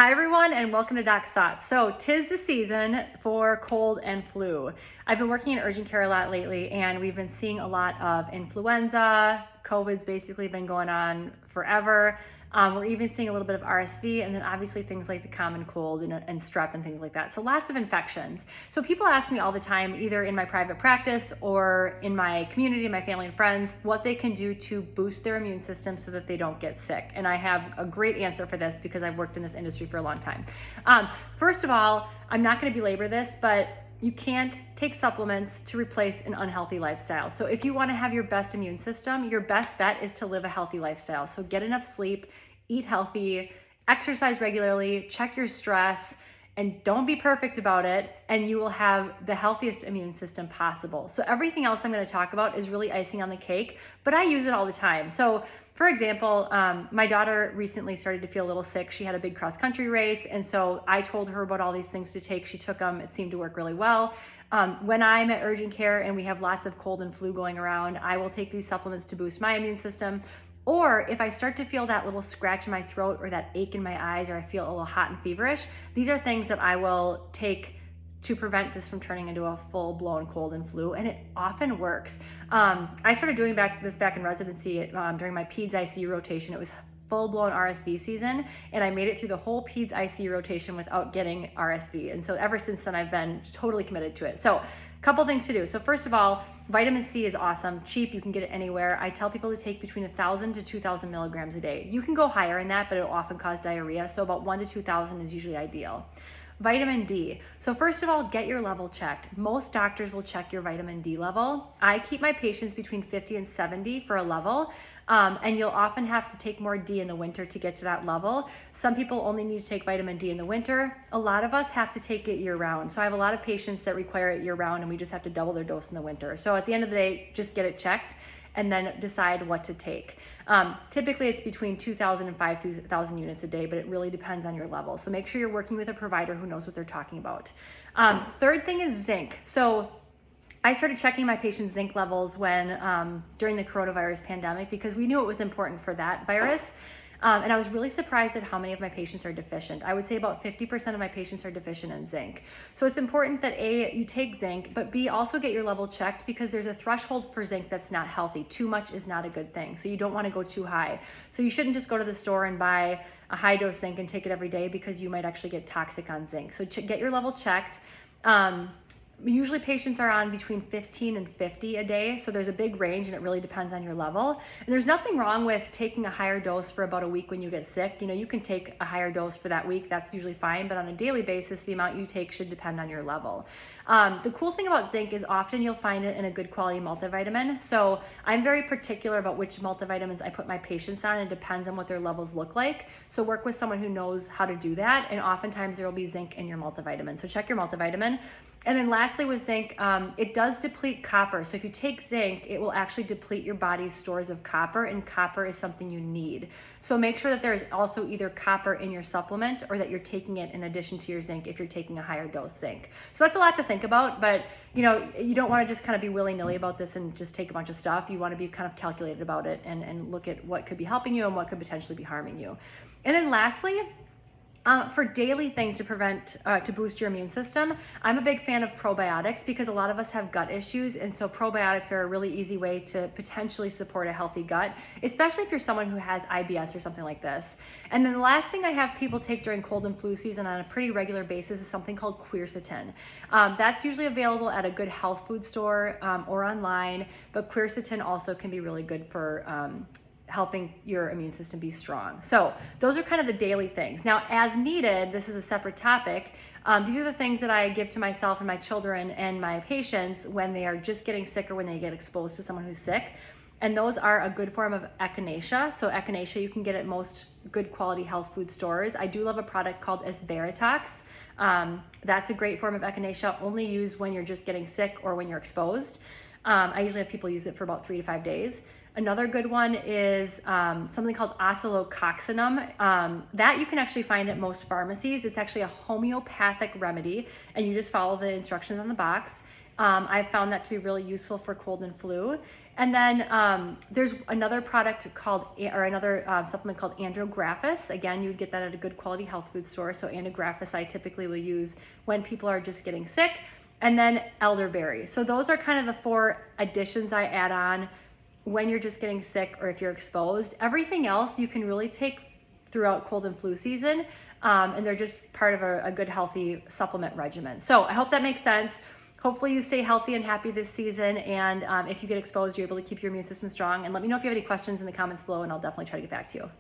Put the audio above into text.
Hi everyone and welcome to Doc's Thoughts. So 'tis the season for cold and flu. I've been working in urgent care a lot lately and we've been seeing a lot of influenza. COVID's basically been going on forever. We're even seeing a little bit of RSV and then obviously things like the common cold and strep and things like that. So lots of infections. So people ask me all the time, either in my private practice or in my community, my family and friends, what they can do to boost their immune system so that they don't get sick. And I have a great answer for this because I've worked in this industry for a long time. First of all, I'm not going to belabor this, but you can't take supplements to replace an unhealthy lifestyle. So if you want to have your best immune system, your best bet is to live a healthy lifestyle. So get enough sleep, eat healthy, exercise regularly, check your stress, and don't be perfect about it, and you will have the healthiest immune system possible. So everything else I'm going to talk about is really icing on the cake, but I use it all the time. So for example, my daughter recently started to feel a little sick. She had a big cross country race, and so I told her about all these things to take. She took them. It seemed to work really well. When I'm at urgent care and we have lots of cold and flu going around, I will take these supplements to boost my immune system. Or if I start to feel that little scratch in my throat or that ache in my eyes, or I feel a little hot and feverish, these are things that I will take to prevent this from turning into a full-blown cold and flu, and it often works. I started doing this back in residency during my PEDS ICU rotation. It was full-blown RSV season, and I made it through the whole PEDS ICU rotation without getting RSV. And so ever since then, I've been totally committed to it. So a couple things to do. So first of all, vitamin C is awesome, cheap, you can get it anywhere. I tell people to take between 1,000 to 2,000 milligrams a day. You can go higher in that, but it'll often cause diarrhea. So about 1 to 2,000 is usually ideal. Vitamin D. So first of all, get your level checked. Most doctors will check your vitamin D level. I keep my patients between 50 and 70 for a level. And you'll often have to take more D in the winter to get to that level. Some people only need to take vitamin D in the winter. A lot of us have to take it year round. So I have a lot of patients that require it year round and we just have to double their dose in the winter. So at the end of the day, just get it checked and then decide what to take. Typically it's between 2,000 and 5,000 units a day, but it really depends on your level. So make sure you're working with a provider who knows what they're talking about. Third thing is zinc. So I started checking my patients' zinc levels during the coronavirus pandemic because we knew it was important for that virus. And I was really surprised at how many of my patients are deficient. I would say about 50% of my patients are deficient in zinc. So it's important that A, you take zinc, but B, also get your level checked because there's a threshold for zinc that's not healthy. Too much is not a good thing. So you don't want to go too high. So you shouldn't just go to the store and buy a high dose zinc and take it every day because you might actually get toxic on zinc. So get your level checked. Usually patients are on between 15 and 50 a day. So there's a big range and it really depends on your level. And there's nothing wrong with taking a higher dose for about a week when you get sick. You know, you can take a higher dose for that week. That's usually fine. But on a daily basis, the amount you take should depend on your level. The cool thing about zinc is often you'll find it in a good quality multivitamin. So I'm very particular about which multivitamins I put my patients on. It depends on what their levels look like. So work with someone who knows how to do that. And oftentimes there will be zinc in your multivitamin. So check your multivitamin. And then lastly with zinc, it does deplete copper. So if you take zinc, it will actually deplete your body's stores of copper, and copper is something you need. So make sure that there's also either copper in your supplement or that you're taking it in addition to your zinc if you're taking a higher dose zinc. So that's a lot to think about, but you don't want to just kind of be willy-nilly about this and just take a bunch of stuff. You want to be kind of calculated about it and look at what could be helping you and what could potentially be harming you. And then lastly, for daily things to boost your immune system, I'm a big fan of probiotics because a lot of us have gut issues, and so probiotics are a really easy way to potentially support a healthy gut, especially if you're someone who has IBS or something like this. And then the last thing I have people take during cold and flu season on a pretty regular basis is something called quercetin. That's usually available at a good health food store or online, but quercetin also can be really good for helping your immune system be strong. So those are kind of the daily things. Now, as needed, this is a separate topic. These are the things that I give to myself and my children and my patients when they are just getting sick or when they get exposed to someone who's sick. And those are a good form of echinacea. So echinacea you can get at most good quality health food stores. I do love a product called Asparatox. That's a great form of echinacea, only used when you're just getting sick or when you're exposed. I usually have people use it for about 3 to 5 days. Another good one is something called oscillococcinum. That you can actually find at most pharmacies. It's actually a homeopathic remedy, and you just follow the instructions on the box. I've found that to be really useful for cold and flu. And then there's another product called, or another supplement called Andrographis. Again, you would get that at a good quality health food store. So Andrographis I typically will use when people are just getting sick. And then elderberry. So those are kind of the 4 additions I add on when you're just getting sick or if you're exposed. Everything else you can really take throughout cold and flu season. And they're just part of a good, healthy supplement regimen. So I hope that makes sense. Hopefully you stay healthy and happy this season. And if you get exposed, you're able to keep your immune system strong. And let me know if you have any questions in the comments below, and I'll definitely try to get back to you.